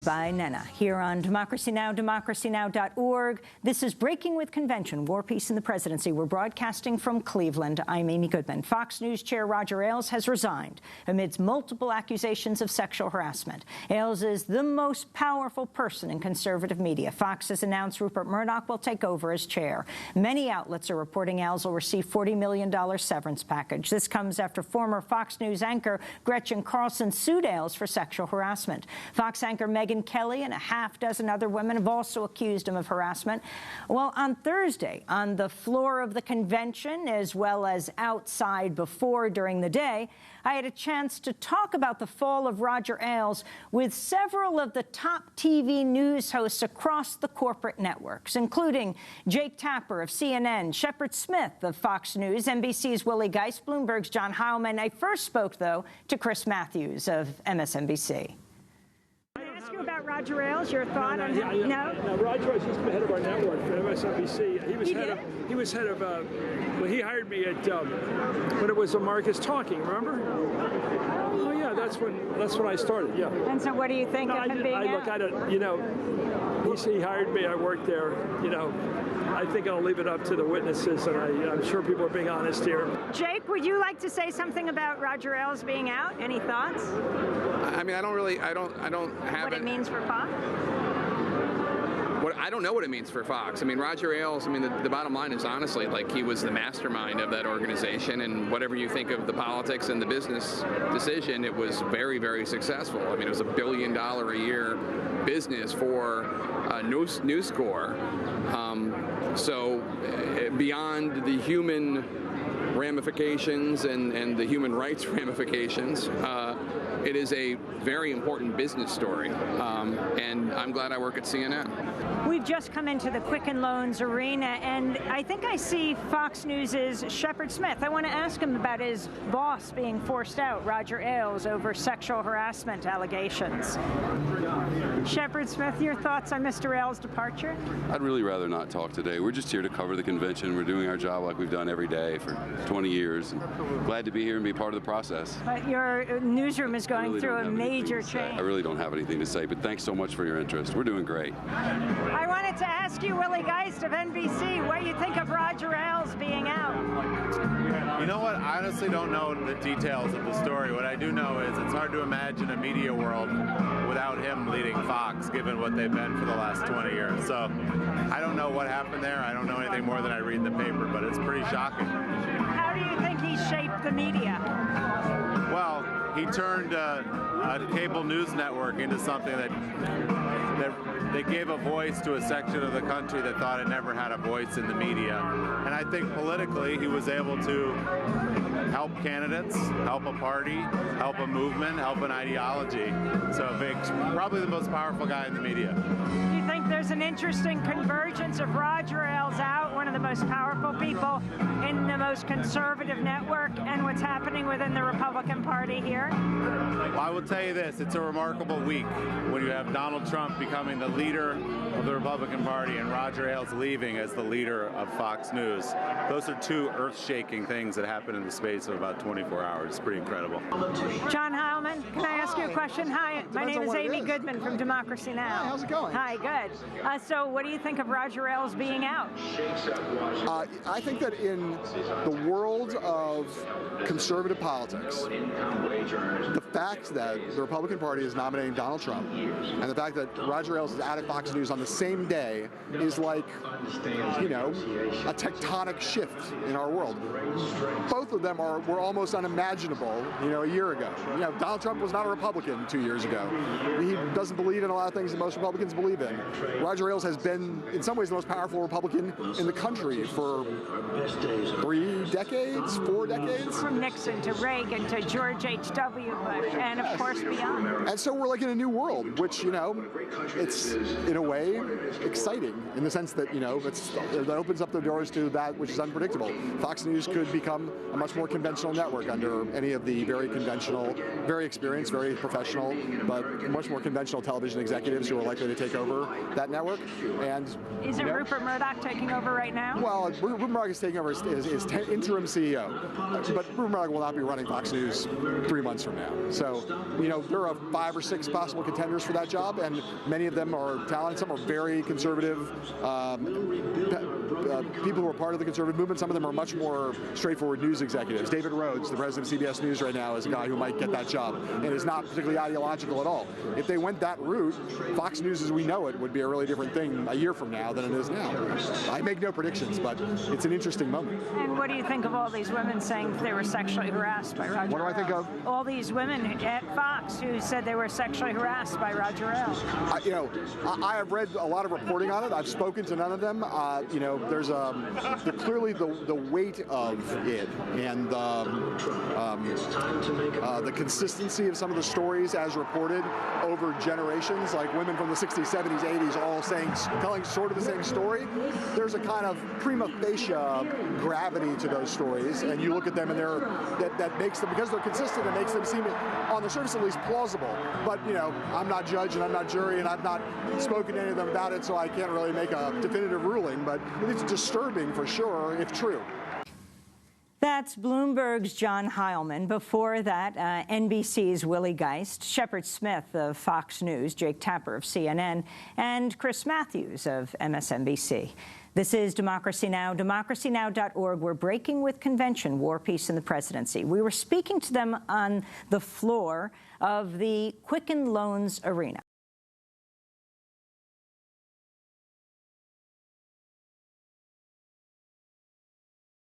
By Nena, here on Democracy Now!, democracynow.org. This is Breaking with Convention, War, Peace, and the Presidency. We're broadcasting from Cleveland. I'm Amy Goodman. Fox News Chair Roger Ailes has resigned amidst multiple accusations of sexual harassment. Ailes is the most powerful person in conservative media. Fox has announced Rupert Murdoch will take over as chair. Many outlets are reporting Ailes will receive $40 million severance package. This comes after former Fox News anchor Gretchen Carlson sued Ailes for sexual harassment. Fox anchor Megyn Kelly and a half dozen other women have also accused him of harassment. Well, on Thursday, on the floor of the convention, as well as outside during the day, I had a chance to talk about the fall of Roger Ailes with several of the top TV news hosts across the corporate networks, including Jake Tapper of CNN, Shepard Smith of Fox News, NBC's Willie Geist, Bloomberg's John Heilman. I first spoke, though, to Chris Matthews of MSNBC. About Roger Ailes, your thought on him? No? Roger Ailes used to be head of our network for MSNBC. He was head of well, he hired me at when it was Marcus Talking, remember? Oh yeah, that's when I started. Yeah. And so, what do you think of him being out? Look, I don't. You know, he hired me. I worked there. You know, I think I'll leave it up to the witnesses, and I'm sure people are being honest here. Jake, would you like to say something about Roger Ailes being out? Any thoughts? I mean, I don't have what it means for Fox? I don't know what it means for Fox. I mean, Roger Ailes, I mean, the bottom line is honestly, like, he was the mastermind of that organization, and whatever you think of the politics and the business decision, it was very, very successful. I mean, it was $1 billion a year business for News Corp. So beyond the human ramifications and the human rights ramifications, it is a very important business story, and I'm glad I work at CNN. We've just come into the Quicken Loans arena, and I think I see Fox News' Shepard Smith. I want to ask him about his boss being forced out, Roger Ailes, over sexual harassment allegations. Shepard Smith, your thoughts on Mr. Ailes' departure? I'd really rather not talk today. We're just here to cover the convention. We're doing our job like we've done every day for 20 years, and glad to be here and be part of the process. But your newsroom is going through a major change. I really don't have anything to say, but thanks so much for your interest. We're doing great. I wanted to ask you, Willie Geist of NBC, what you think of Roger Ailes being out. You know what? I honestly don't know the details of the story. What I do know is it's hard to imagine a media world without him leading Fox, given what they've been for the last 20 years. So I don't know what happened there. I don't know anything more than I read in the paper, but it's pretty shocking. How do you think he shaped the media? Well, he turned a cable news network into something that gave a voice to a section of the country that thought it never had a voice in the media. And I think politically he was able to help candidates, help a party, help a movement, help an ideology. So probably the most powerful guy in the media. Do you think there's an interesting convergence of Roger Ailes out, one of the most powerful people in the most conservative network, and what's happening within the Republican Party here? Well, I will tell you this, it's a remarkable week when you have Donald Trump becoming the leader of the Republican Party and Roger Ailes leaving as the leader of Fox News. Those are two earth-shaking things that happen in the space of about 24 hours. It's pretty incredible. John Heilman, can I ask you a question? Hi, my name is Amy Goodman from Democracy Now! Hi, how's it going? Hi, good. So what do you think of Roger Ailes being out? I think that in the world of conservative politics, the fact that the Republican Party is nominating Donald Trump and the fact that Roger Ailes is out at Fox News on the same day is like, you know, a tectonic shift in our world. Both of them were almost unimaginable, you know, a year ago. You know, Donald Trump was not a Republican 2 years ago. He doesn't believe in a lot of things that most Republicans believe in. Roger Ailes has been, in some ways, the most powerful Republican in the country for 3 decades, 4 decades. From Nixon to Reagan to George H.W. Bush, and of course beyond. And so we're like in a new world, which, you know, it's in a way exciting in the sense that, you know, that opens up the doors to that which is unpredictable. Fox News could become a much more conventional network under any of the very conventional, very experienced, very professional, but much more conventional television executives who are likely to take over that network. And is it Rupert Murdoch taking over right now? Well, Rupert Murdoch is taking over as interim CEO, but Rupert Murdoch will not be running Fox News 3 months from now. So, you know, there are 5 or 6 possible contenders for that job, and many of them are talented. Some are very conservative people who are part of the conservative movement. Some of them are much more straightforward news executives. David Rhodes, the president of CBS News right now, is a guy who might get that job and is not particularly ideological at all. If they went that route, Fox News as we know it would be a really different thing a year from now than it is now. I make no predictions, but it's an interesting moment. And what do you think of all these women saying they were sexually harassed by Roger What do I think of? All these women at Fox who said they were sexually harassed by Roger Ailes. You know, I have read a lot of reporting on it. I've spoken to none of them. You know, there's clearly the weight of it and the consistency of some of the stories as reported over generations, like women from the 60s, 70s, 80s, all telling sort of the same story. There's a kind of prima facie gravity to those stories, and you look at them and that makes them, because they're consistent, it makes them seem, on the surface at least, plausible. But, you know, I'm not judge and I'm not jury, and I've not spoken to any of them about it, so I can't really make a definitive ruling, but it's disturbing for sure if true. That's Bloomberg's John Heilman. Before that, NBC's Willie Geist, Shepard Smith of Fox News, Jake Tapper of CNN, and Chris Matthews of MSNBC. This is Democracy Now!, democracynow.org. We're breaking with convention, war, peace, and the presidency. We were speaking to them on the floor of the Quicken Loans Arena.